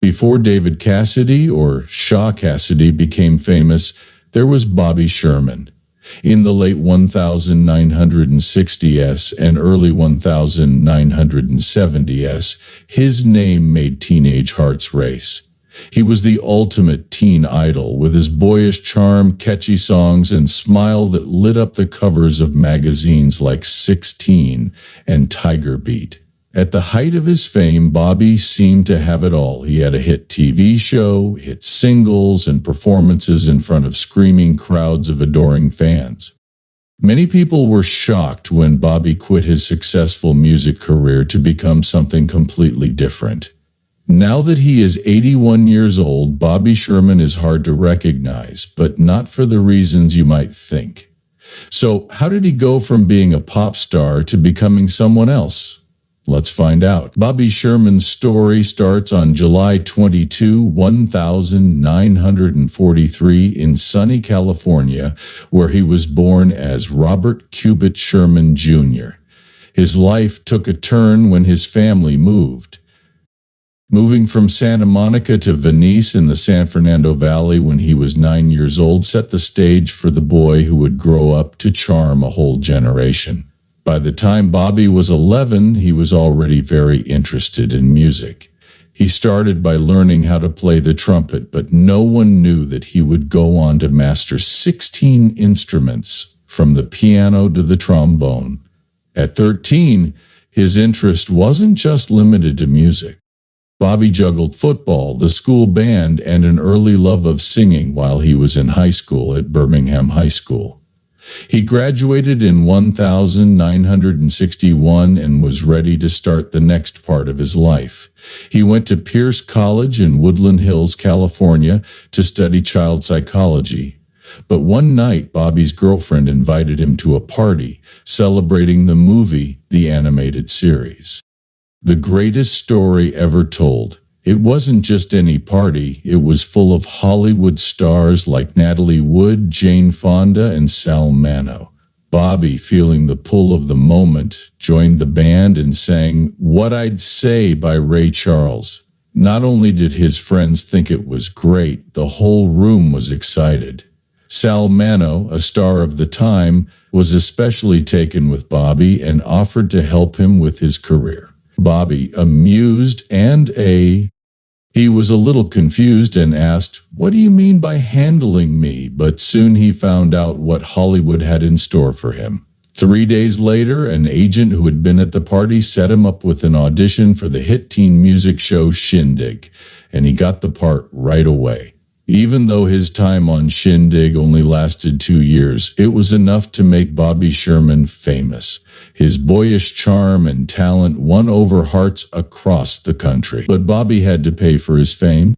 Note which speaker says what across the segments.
Speaker 1: Before David Cassidy or Sha Cassidy became famous, there was Bobby Sherman. In the late 1960s and early 1970s, his name made teenage hearts race. He was the ultimate teen idol with his boyish charm, catchy songs, and smile that lit up the covers of magazines like 16 and Tiger Beat. At the height of his fame, Bobby seemed to have it all. He had a hit TV show, hit singles, and performances in front of screaming crowds of adoring fans. Many people were shocked when Bobby quit his successful music career to become something completely different. Now that he is 81 years old, Bobby Sherman is hard to recognize, but not for the reasons you might think. So, how did he go from being a pop star to becoming someone else? Let's find out. Bobby Sherman's story starts on July 22, 1943 in sunny California, where he was born as Robert Cubitt Sherman Jr. His life took a turn when his family moved. Moving from Santa Monica to Venice in the San Fernando Valley when he was 9 years old set the stage for the boy who would grow up to charm a whole generation. By the time Bobby was 11, he was already very interested in music. He started by learning how to play the trumpet, but no one knew that he would go on to master 16 instruments, from the piano to the trombone. At 13, his interest wasn't just limited to music. Bobby juggled football, the school band, and an early love of singing while he was in high school at Birmingham High School. He graduated in 1961 and was ready to start the next part of his life. He went to Pierce College in Woodland Hills, California, to study child psychology. But one night, Bobby's girlfriend invited him to a party celebrating the movie, the animated series. The greatest story ever told. It wasn't just any party, it was full of Hollywood stars like Natalie Wood, Jane Fonda, and Sal Mano. Bobby, feeling the pull of the moment, joined the band and sang "What I'd Say" by Ray Charles. Not only did his friends think it was great, the whole room was excited. Sal Mano, a star of the time, was especially taken with Bobby and offered to help him with his career. Bobby, amused he was a little confused and asked, "What do you mean by handling me?" But soon he found out what Hollywood had in store for him. 3 days later, an agent who had been at the party set him up with an audition for the hit teen music show Shindig, and he got the part right away. Even though his time on Shindig only lasted 2 years, it was enough to make Bobby Sherman famous. His boyish charm and talent won over hearts across the country. But Bobby had to pay for his fame.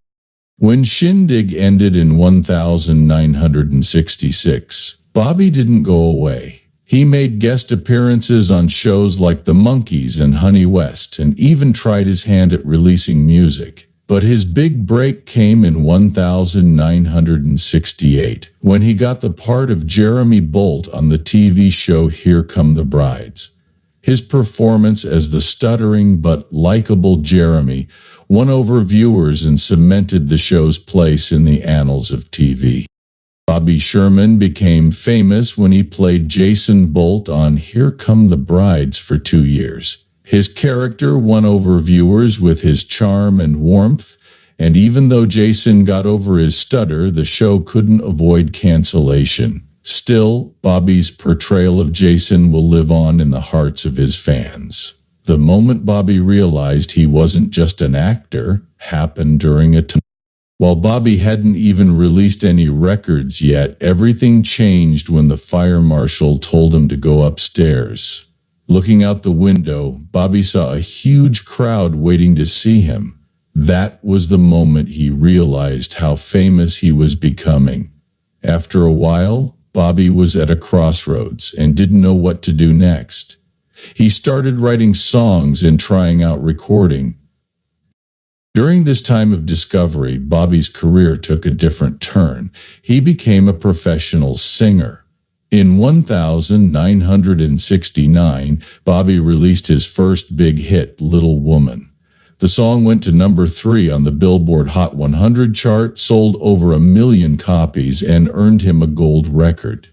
Speaker 1: When Shindig ended in 1966, Bobby didn't go away. He made guest appearances on shows like The Monkees and Honey West, and even tried his hand at releasing music. But his big break came in 1968, when he got the part of Jeremy Bolt on the TV show Here Come the Brides. His performance as the stuttering but likable Jeremy won over viewers and cemented the show's place in the annals of TV. Bobby Sherman became famous when he played Jason Bolt on Here Come the Brides for 2 years. His character won over viewers with his charm and warmth, and even though Jason got over his stutter, the show couldn't avoid cancellation. Still, Bobby's portrayal of Jason will live on in the hearts of his fans. The moment Bobby realized he wasn't just an actor happened during a time. While Bobby hadn't even released any records yet, everything changed when the fire marshal told him to go upstairs. Looking out the window, Bobby saw a huge crowd waiting to see him. That was the moment he realized how famous he was becoming. After a while, Bobby was at a crossroads and didn't know what to do next. He started writing songs and trying out recording. During this time of discovery, Bobby's career took a different turn. He became a professional singer. In 1969, Bobby released his first big hit, Little Woman. The song went to number 3 on the Billboard Hot 100 chart, sold over 1 million copies, and earned him a gold record.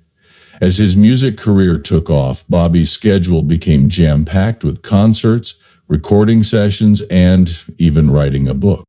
Speaker 1: As his music career took off, Bobby's schedule became jam-packed with concerts, recording sessions, and even writing a book.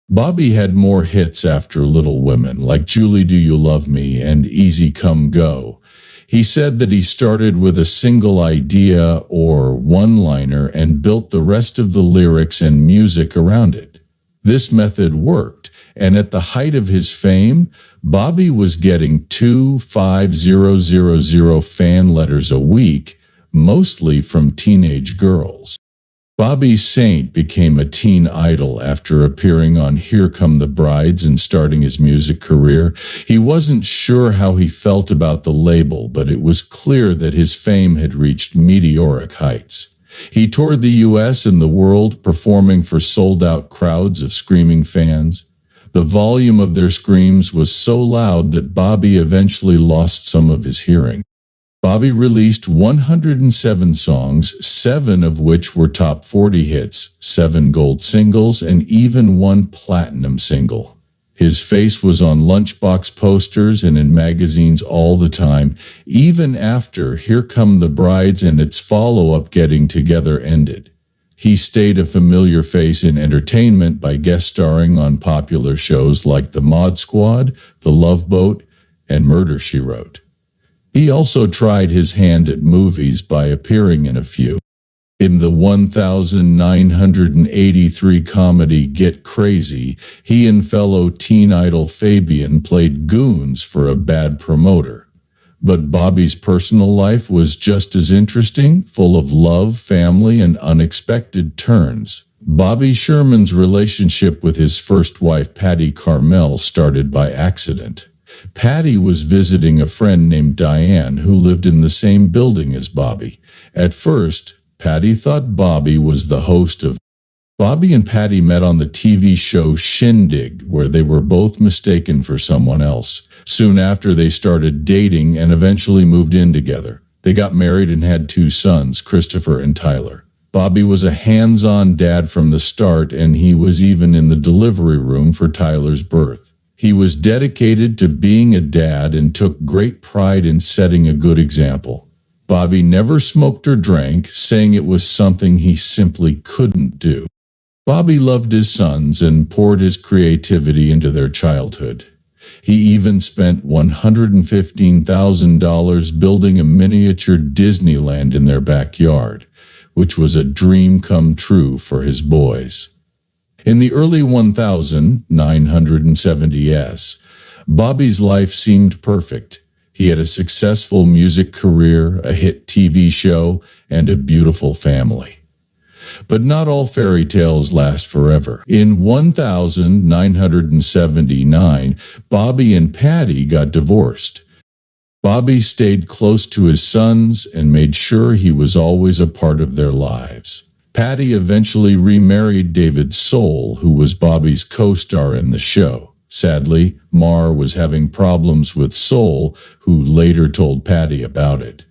Speaker 1: Bobby had more hits after Little Women, like Julie Do You Love Me and Easy Come Go. He said that he started with a single idea or one-liner and built the rest of the lyrics and music around it. This method worked, and at the height of his fame, Bobby was getting 2,500 fan letters a week, mostly from teenage girls. Bobby Saint became a teen idol after appearing on Here Come the Brides and starting his music career. He wasn't sure how he felt about the label, but it was clear that his fame had reached meteoric heights. He toured the U.S. and the world, performing for sold-out crowds of screaming fans. The volume of their screams was so loud that Bobby eventually lost some of his hearing. Bobby released 107 songs, 7 of which were top 40 hits, 7 gold singles, and even 1 platinum single. His face was on lunchbox posters and in magazines all the time, even after Here Come the Brides and its follow-up Getting Together ended. He stayed a familiar face in entertainment by guest starring on popular shows like The Mod Squad, The Love Boat, and Murder, She Wrote. He also tried his hand at movies by appearing in a few. In the 1983 comedy Get Crazy, he and fellow teen idol Fabian played goons for a bad promoter. But Bobby's personal life was just as interesting, full of love, family, and unexpected turns. Bobby Sherman's relationship with his first wife, Patty Carmel, started by accident. Patty was visiting a friend named Diane who lived in the same building as Bobby. At first, Patty thought Bobby was the host of. Bobby and Patty met on the TV show Shindig, where they were both mistaken for someone else. Soon after, they started dating and eventually moved in together. They got married and had 2 sons, Christopher and Tyler. Bobby was a hands-on dad from the start, and he was even in the delivery room for Tyler's birth. He was dedicated to being a dad and took great pride in setting a good example. Bobby never smoked or drank, saying it was something he simply couldn't do. Bobby loved his sons and poured his creativity into their childhood. He even spent $115,000 building a miniature Disneyland in their backyard, which was a dream come true for his boys. In the early 1970s, Bobby's life seemed perfect. He had a successful music career, a hit TV show, and a beautiful family. But not all fairy tales last forever. In 1979, Bobby and Patty got divorced. Bobby stayed close to his sons and made sure he was always a part of their lives. Patty eventually remarried David Soul, who was Bobby's co-star in the show. Sadly, Mar was having problems with Soul, who later told Patty about it.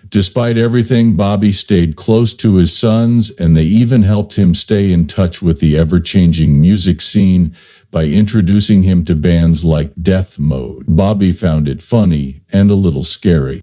Speaker 1: Despite everything, Bobby stayed close to his sons, and they even helped him stay in touch with the ever-changing music scene by introducing him to bands like Death Mode. Bobby found it funny and a little scary.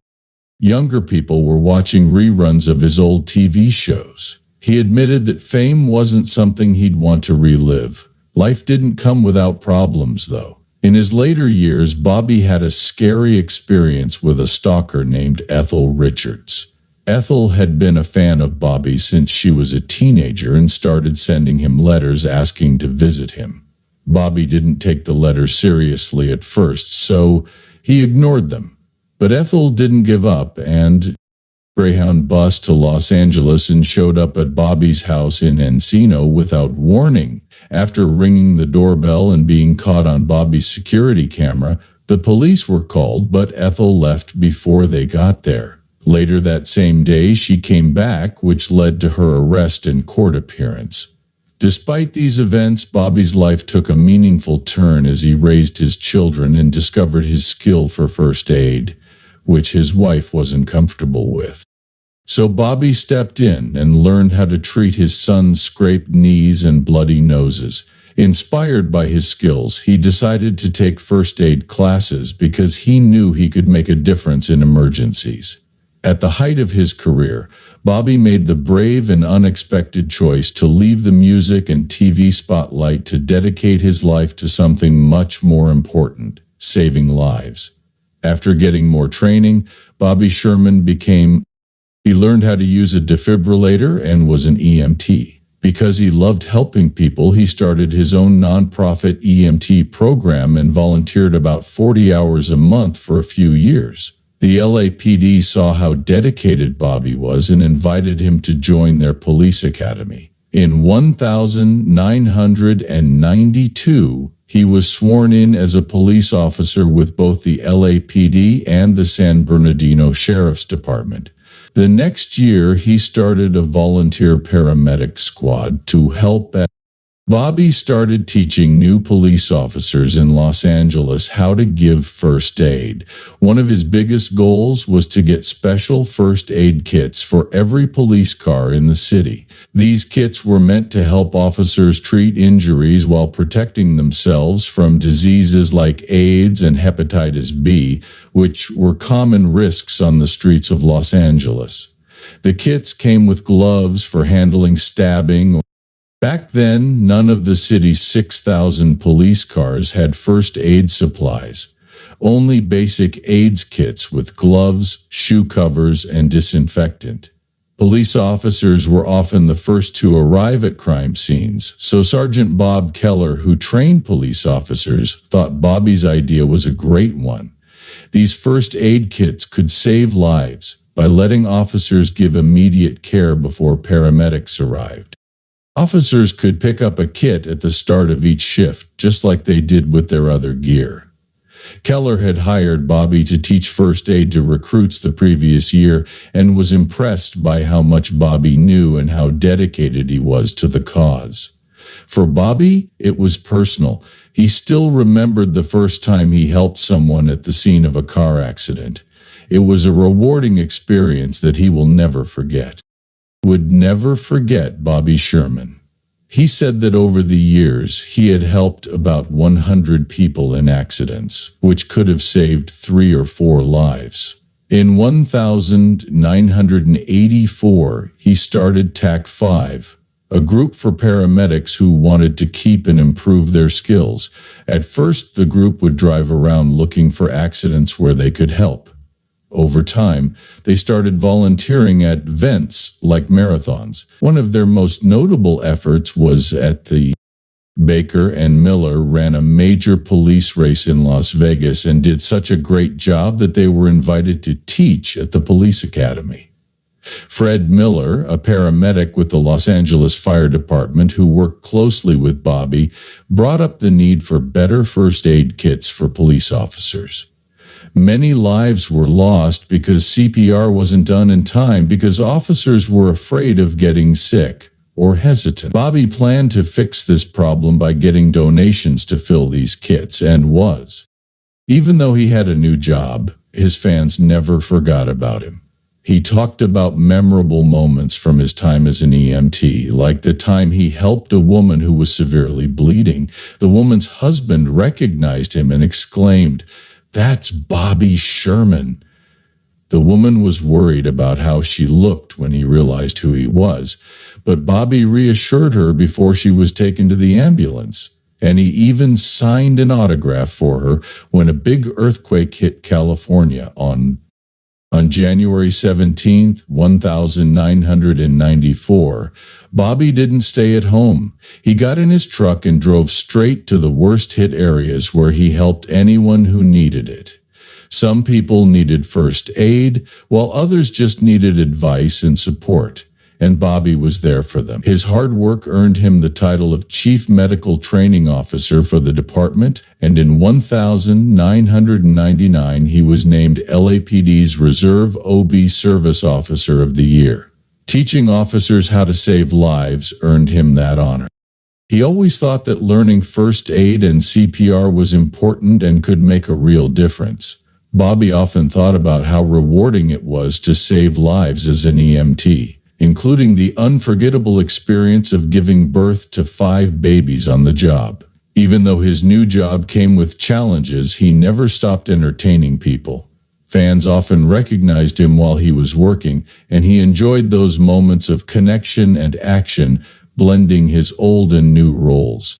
Speaker 1: Younger people were watching reruns of his old TV shows. He admitted that fame wasn't something he'd want to relive. Life didn't come without problems, though. In his later years, Bobby had a scary experience with a stalker named Ethel Richards. Ethel had been a fan of Bobby since she was a teenager and started sending him letters asking to visit him. Bobby didn't take the letters seriously at first, so he ignored them. But Ethel didn't give up, and Greyhound bus to Los Angeles and showed up at Bobby's house in Encino without warning. After ringing the doorbell and being caught on Bobby's security camera, the police were called, but Ethel left before they got there. Later that same day, she came back, which led to her arrest and court appearance. Despite these events, Bobby's life took a meaningful turn as he raised his children and discovered his skill for first aid, which his wife wasn't comfortable with. So Bobby stepped in and learned how to treat his son's scraped knees and bloody noses. Inspired by his skills, he decided to take first aid classes because he knew he could make a difference in emergencies. At the height of his career, Bobby made the brave and unexpected choice to leave the music and TV spotlight to dedicate his life to something much more important: saving lives. After getting more training, Bobby Sherman he learned how to use a defibrillator and was an EMT. Because he loved helping people, he started his own nonprofit EMT program and volunteered about 40 hours a month for a few years. The LAPD saw how dedicated Bobby was and invited him to join their police academy. In 1992, he was sworn in as a police officer with both the LAPD and the San Bernardino Sheriff's Department. The next year, he started a volunteer paramedic squad to help. Bobby started teaching new police officers in Los Angeles how to give first aid. One of his biggest goals was to get special first aid kits for every police car in the city. These kits were meant to help officers treat injuries while protecting themselves from diseases like AIDS and hepatitis B, which were common risks on the streets of Los Angeles. The kits came with gloves for handling stabbing. Back then, none of the city's 6,000 police cars had first aid supplies. Only basic AIDS kits with gloves, shoe covers, and disinfectant. Police officers were often the first to arrive at crime scenes, so Sergeant Bob Keller, who trained police officers, thought Bobby's idea was a great one. These first aid kits could save lives by letting officers give immediate care before paramedics arrived. Officers could pick up a kit at the start of each shift, just like they did with their other gear. Keller had hired Bobby to teach first aid to recruits the previous year and was impressed by how much Bobby knew and how dedicated he was to the cause. For Bobby, it was personal. He still remembered the first time he helped someone at the scene of a car accident. It was a rewarding experience that he will never forget. Would never forget Bobby Sherman. He said that over the years he had helped about 100 people in accidents, which could have saved 3 or 4 lives. In 1984, he started TAC 5, a group for paramedics who wanted to keep and improve their skills. At first, the group would drive around looking for accidents where they could help. Over time, they started volunteering at events like marathons. One of their most notable efforts was at the Baker and Miller ran a major police race in Las Vegas and did such a great job that they were invited to teach at the police academy. Fred Miller, a paramedic with the Los Angeles Fire Department who worked closely with Bobby, brought up the need for better first aid kits for police officers. Many lives were lost because CPR wasn't done in time because officers were afraid of getting sick or hesitant. Bobby planned to fix this problem by getting donations to fill these kits and was. Even though he had a new job, his fans never forgot about him. He talked about memorable moments from his time as an EMT, like the time he helped a woman who was severely bleeding. The woman's husband recognized him and exclaimed, "That's Bobby Sherman." The woman was worried about how she looked when he realized who he was, but Bobby reassured her before she was taken to the ambulance, and he even signed an autograph for her when a big earthquake hit California on January 17, 1994. Bobby didn't stay at home. He got in his truck and drove straight to the worst-hit areas where he helped anyone who needed it. Some people needed first aid, while others just needed advice and support, and Bobby was there for them. His hard work earned him the title of Chief Medical Training Officer for the department, and in 1999 he was named LAPD's Reserve OB Service Officer of the Year. Teaching officers how to save lives earned him that honor. He always thought that learning first aid and CPR was important and could make a real difference. Bobby often thought about how rewarding it was to save lives as an EMT, including the unforgettable experience of giving birth to 5 babies on the job. Even though his new job came with challenges, he never stopped entertaining people. Fans often recognized him while he was working, and he enjoyed those moments of connection and action, blending his old and new roles.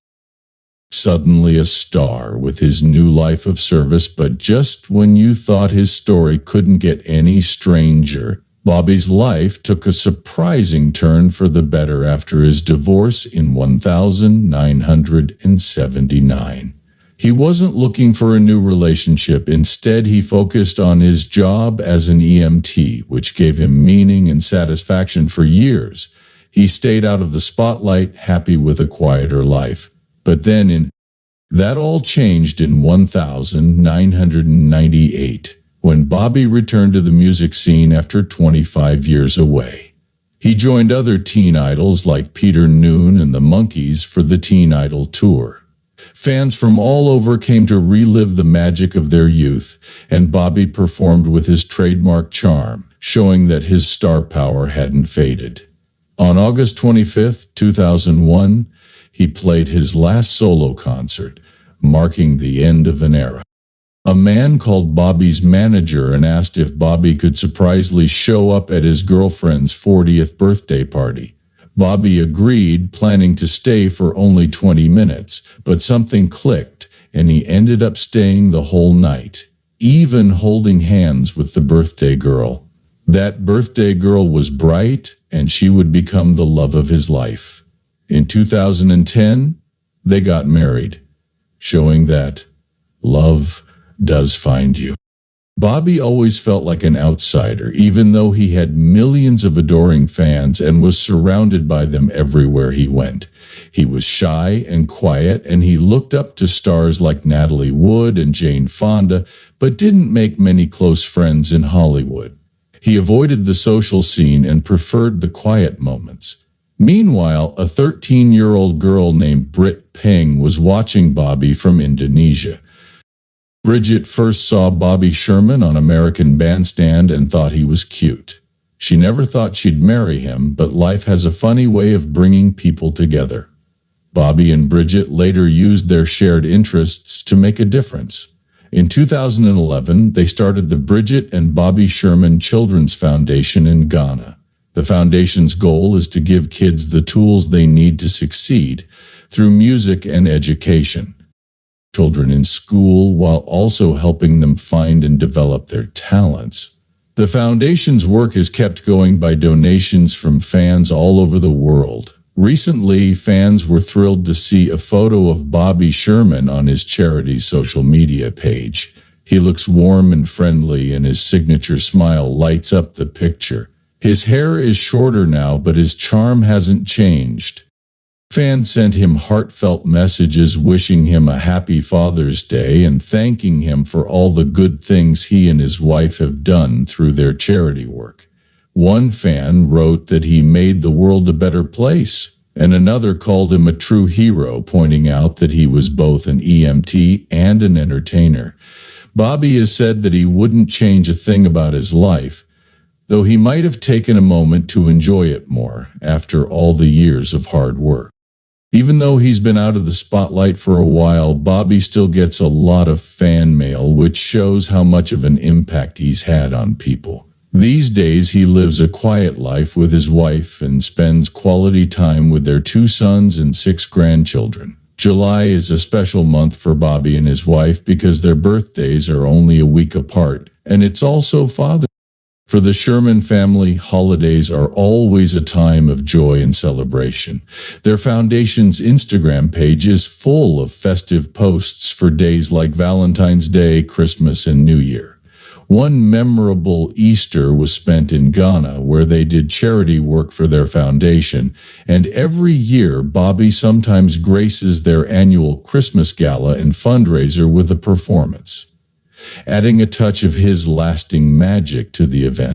Speaker 1: Suddenly a star with his new life of service, but just when you thought his story couldn't get any stranger, Bobby's life took a surprising turn for the better after his divorce in 1979. He wasn't looking for a new relationship. Instead, he focused on his job as an EMT, which gave him meaning and satisfaction for years. He stayed out of the spotlight, happy with a quieter life. But then that all changed in 1998. When Bobby returned to the music scene after 25 years away. He joined other teen idols like Peter Noone and the Monkees for the Teen Idol Tour. Fans from all over came to relive the magic of their youth, and Bobby performed with his trademark charm, showing that his star power hadn't faded. On August 25, 2001, he played his last solo concert, marking the end of an era. A man called Bobby's manager and asked if Bobby could surprisingly show up at his girlfriend's 40th birthday party. Bobby agreed, planning to stay for only 20 minutes, but something clicked, and he ended up staying the whole night, even holding hands with the birthday girl. That birthday girl was bright, and she would become the love of his life. In 2010, they got married, showing that love does find you. Bobby always felt like an outsider, even though he had millions of adoring fans and was surrounded by them everywhere he went. He was shy and quiet, and he looked up to stars like Natalie Wood and Jane Fonda, but didn't make many close friends in Hollywood. He avoided the social scene and preferred the quiet moments. Meanwhile, a 13-year-old girl named Britt Peng was watching Bobby from Indonesia. Bridget first saw Bobby Sherman on American Bandstand and thought he was cute. She never thought she'd marry him, but life has a funny way of bringing people together. Bobby and Bridget later used their shared interests to make a difference. In 2011, they started the Bridget and Bobby Sherman Children's Foundation in Ghana. The foundation's goal is to give kids the tools they need to succeed through music and education. Children in school while also helping them find and develop their talents. The foundation's work is kept going by donations from fans all over the world. Recently, fans were thrilled to see a photo of Bobby Sherman on his charity's social media page. He looks warm and friendly, and his signature smile lights up the picture. His hair is shorter now, but his charm hasn't changed. Fans sent him heartfelt messages wishing him a happy Father's Day and thanking him for all the good things he and his wife have done through their charity work. One fan wrote that he made the world a better place, and another called him a true hero, pointing out that he was both an EMT and an entertainer. Bobby has said that he wouldn't change a thing about his life, though he might have taken a moment to enjoy it more after all the years of hard work. Even though he's been out of the spotlight for a while, Bobby still gets a lot of fan mail, which shows how much of an impact he's had on people. These days, he lives a quiet life with his wife and spends quality time with their 2 sons and 6 grandchildren. July is a special month for Bobby and his wife because their birthdays are only a week apart, and it's also Father's Day. For the Sherman family, holidays are always a time of joy and celebration. Their foundation's Instagram page is full of festive posts for days like Valentine's Day, Christmas, and New Year. One memorable Easter was spent in Ghana, where they did charity work for their foundation, and every year Bobby sometimes graces their annual Christmas gala and fundraiser with a performance, adding a touch of his lasting magic to the event.